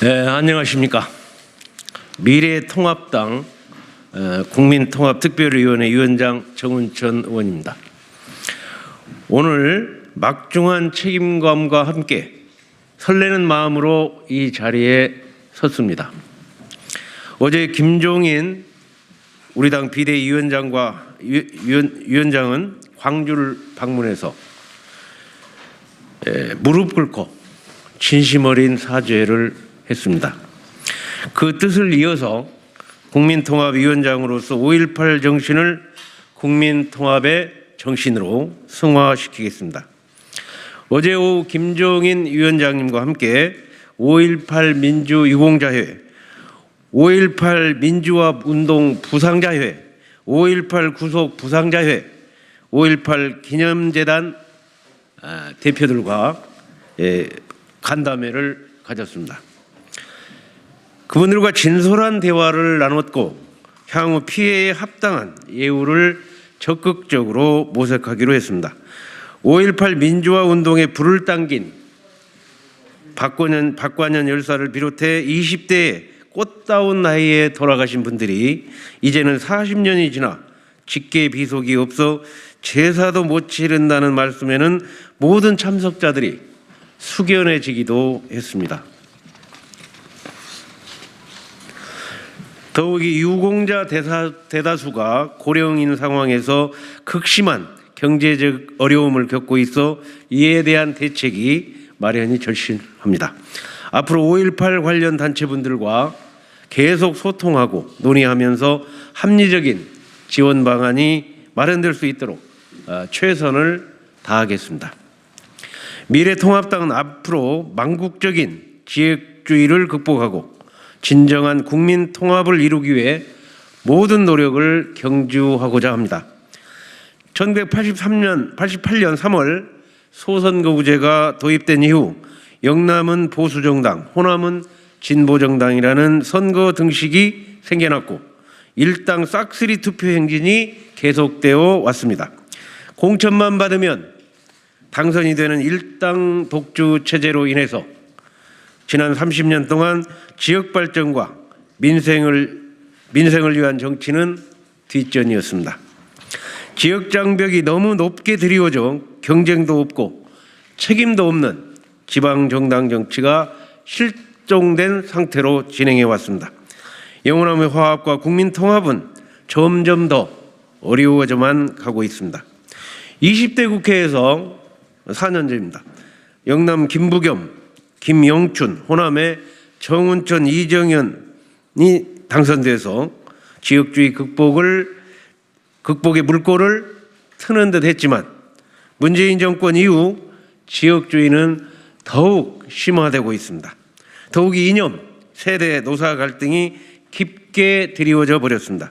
네, 안녕하십니까. 미래통합당 국민통합특별위원회 위원장 정운천 의원입니다. 오늘 막중한 책임감과 함께 설레는 마음으로 이 자리에 섰습니다. 어제 김종인 우리 당 비대위원장과 위원장은 광주를 방문해서 무릎 꿇고 진심 어린 사죄를 했습니다. 그 뜻을 이어서 국민통합위원장으로서 5.18 정신을 국민통합의 정신으로 승화시키겠습니다. 어제 오후 김종인 위원장님과 함께 5.18 민주유공자회, 5.18 민주화운동 부상자회, 5.18 구속 부상자회, 5.18 기념재단 대표들과 간담회를 가졌습니다. 그분들과 진솔한 대화를 나눴고 향후 피해에 합당한 예우를 적극적으로 모색하기로 했습니다. 5.18 민주화 운동에 불을 당긴 박관현 열사를 비롯해 20대의 꽃다운 나이에 돌아가신 분들이 이제는 40년이 지나 직계 비속이 없어 제사도 못 치른다는 말씀에는 모든 참석자들이 숙연해지기도 했습니다. 더욱이 유공자 대다수가 고령인 상황에서 극심한 경제적 어려움을 겪고 있어 이에 대한 대책이 마련이 절실합니다. 앞으로 5.18 관련 단체분들과 계속 소통하고 논의하면서 합리적인 지원 방안이 마련될 수 있도록 최선을 다하겠습니다. 미래통합당은 앞으로 망국적인 지역주의를 극복하고 진정한 국민 통합을 이루기 위해 모든 노력을 경주하고자 합니다. 1988년 3월 소선거구제가 도입된 이후 영남은 보수정당, 호남은 진보정당이라는 선거 등식이 생겨났고 일당 싹쓸이 투표 행진이 계속되어 왔습니다. 공천만 받으면 당선이 되는 일당 독주 체제로 인해서 지난 30년 동안 지역 발전과 민생을 위한 정치는 뒷전이었습니다. 지역 장벽이 너무 높게 드리워져 경쟁도 없고 책임도 없는 지방 정당 정치가 실종된 상태로 진행해 왔습니다. 영원함의 화합과 국민 통합은 점점 더 어려워져만 가고 있습니다. 20대 국회에서 4년째입니다. 영남 김부겸, 김영춘, 호남의 정운천, 이정현이 당선돼서 지역주의 극복의 물꼬를 트는 듯 했지만 문재인 정권 이후 지역주의는 더욱 심화되고 있습니다. 더욱이 이념, 세대, 노사 갈등이 깊게 드리워져 버렸습니다.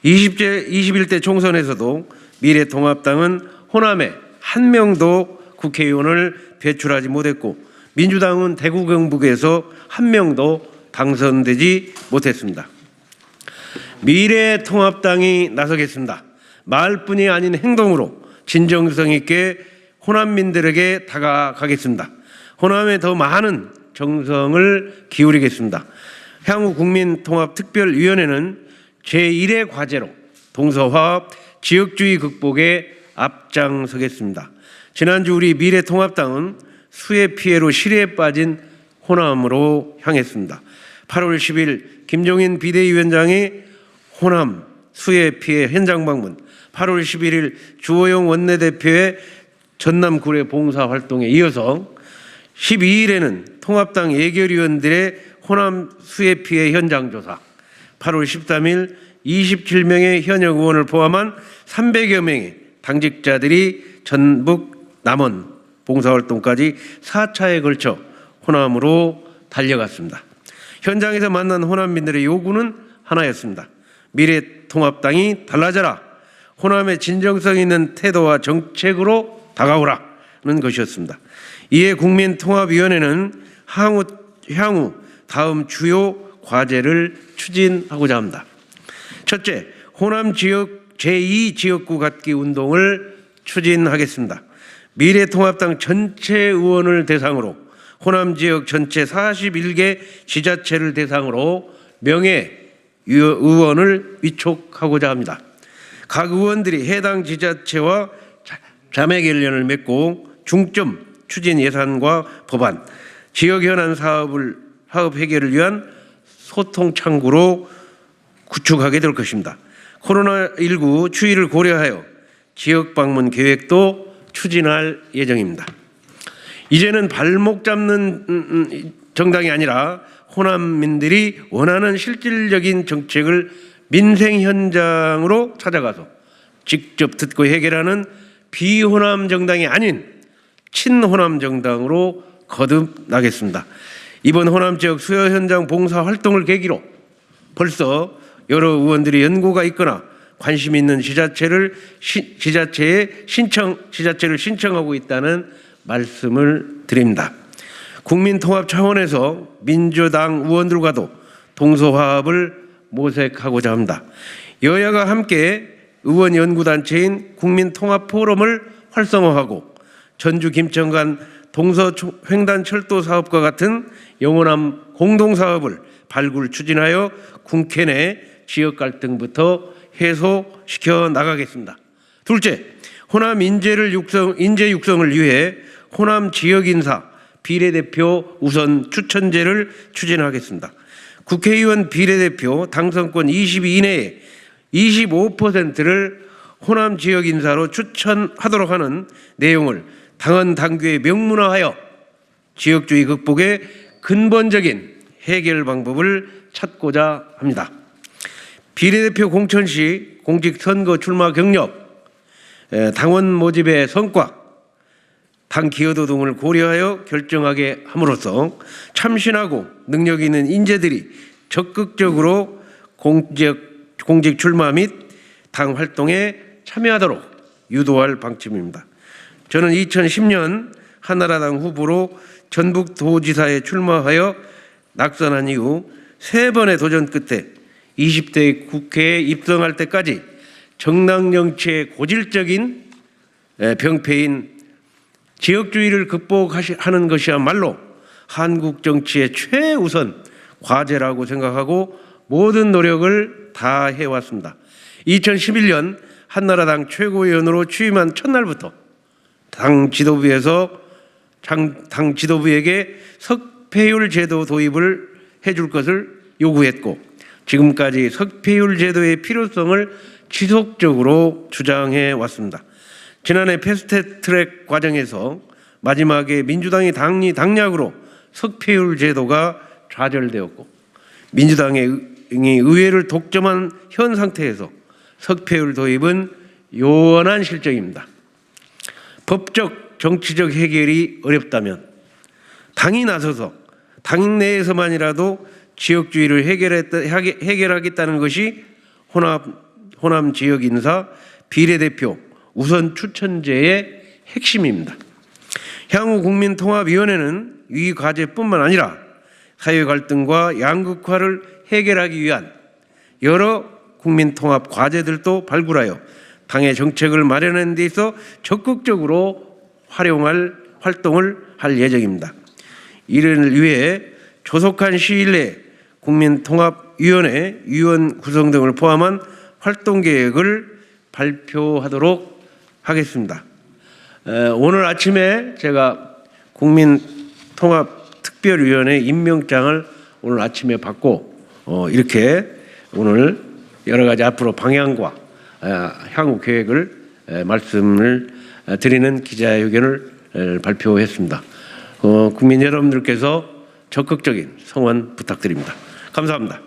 21대 총선에서도 미래통합당은 호남에 한 명도 국회의원을 배출하지 못했고 민주당은 대구 경북에서 한 명도 당선되지 못했습니다. 미래통합당이 나서겠습니다. 말뿐이 아닌 행동으로 진정성 있게 호남민들에게 다가가겠습니다. 호남에 더 많은 정성을 기울이겠습니다. 향후 국민통합특별위원회는 제1의 과제로 동서화합, 지역주의 극복에 앞장서겠습니다. 지난주 우리 미래통합당은 수해 피해로 실해에 빠진 호남으로 향했습니다. 8월 10일 김종인 비대위원장의 호남 수해 피해 현장 방문, 8월 11일 주호영 원내대표의 전남 구례 봉사활동에 이어서 12일에는 통합당 예결위원들의 호남 수해 피해 현장 조사, 8월 13일 27명의 현역 의원을 포함한 300여 명의 당직자들이 전북 남원 봉사활동까지 4차에 걸쳐 호남으로 달려갔습니다. 현장에서 만난 호남민들의 요구는 하나였습니다. 미래통합당이 달라져라. 호남의 진정성 있는 태도와 정책으로 다가오라는 것이었습니다. 이에 국민통합위원회는 향후 다음 주요 과제를 추진하고자 합니다. 첫째, 호남 지역 제2지역구 갖기 운동을 추진하겠습니다. 미래통합당 전체 의원을 대상으로 호남 지역 전체 41개 지자체를 대상으로 명예 의원을 위촉하고자 합니다. 각 의원들이 해당 지자체와 자매 결연을 맺고 중점 추진 예산과 법안, 지역 현안 사업 해결을 위한 소통 창구로 구축하게 될 것입니다. 코로나19 추이를 고려하여 지역 방문 계획도 추진할 예정입니다. 이제는 발목 잡는 정당이 아니라 호남민들이 원하는 실질적인 정책을 민생 현장으로 찾아가서 직접 듣고 해결하는 비호남 정당이 아닌 친호남 정당으로 거듭나겠습니다. 이번 호남 지역 수요 현장 봉사 활동을 계기로 벌써 여러 의원들이 연고가 있거나 관심 있는 지자체를 신청하고 있다는 말씀을 드립니다. 국민통합 차원에서 민주당 의원들과도 동서화합을 모색하고자 합니다. 여야가 함께 의원 연구단체인 국민통합포럼을 활성화하고 전주 김천 간 동서횡단철도 사업과 같은 영호남 공동사업을 발굴 추진하여 국회 내 지역 갈등부터 해소시켜 나가겠습니다. 둘째, 호남 인재 육성을 위해 호남 지역인사 비례대표 우선 추천제를 추진하겠습니다. 국회의원 비례대표 당선권 20위 이내에 25%를 호남 지역인사로 추천하도록 하는 내용을 당헌 당규에 명문화하여 지역주의 극복의 근본적인 해결 방법을 찾고자 합니다. 비례대표 공천 시 공직선거 출마 경력, 당원 모집의 성과, 당 기여도 등을 고려하여 결정하게 함으로써 참신하고 능력 있는 인재들이 적극적으로 공직 출마 및 당 활동에 참여하도록 유도할 방침입니다. 저는 2010년 한나라당 후보로 전북도지사에 출마하여 낙선한 이후 3번의 도전 끝에 20대 국회에 입성할 때까지 정당 정치의 고질적인 병폐인 지역주의를 극복하는 것이야말로 한국 정치의 최우선 과제라고 생각하고 모든 노력을 다해왔습니다. 2011년 한나라당 최고위원으로 취임한 첫날부터 당 지도부에게 석패율 제도 도입을 해줄 것을 요구했고 지금까지 석패율 제도의 필요성을 지속적으로 주장해 왔습니다. 지난해 패스트트랙 과정에서 마지막에 민주당의 당락으로 석패율 제도가 좌절되었고 민주당의 의회를 독점한 현 상태에서 석패율 도입은 요원한 실정입니다. 법적 정치적 해결이 어렵다면 당이 나서서 당 내에서만이라도 지역주의를 해결하겠다는 것이 호남 지역 인사 비례대표 우선 추천제의 핵심입니다. 향후 국민통합위원회는 이 과제뿐만 아니라 사회 갈등과 양극화를 해결하기 위한 여러 국민통합 과제들도 발굴하여 당의 정책을 마련하는 데 있어 적극적으로 활동을 할 예정입니다. 이를 위해 조속한 시일 내에 국민통합위원회 위원 구성 등을 포함한 활동 계획을 발표하도록 하겠습니다. 오늘 아침에 제가 국민통합특별위원회 임명장을 오늘 아침에 받고 이렇게 오늘 여러 가지 앞으로 방향과 향후 계획을 말씀을 드리는 기자회견을 발표했습니다. 국민 여러분들께서 적극적인 성원 부탁드립니다. 감사합니다.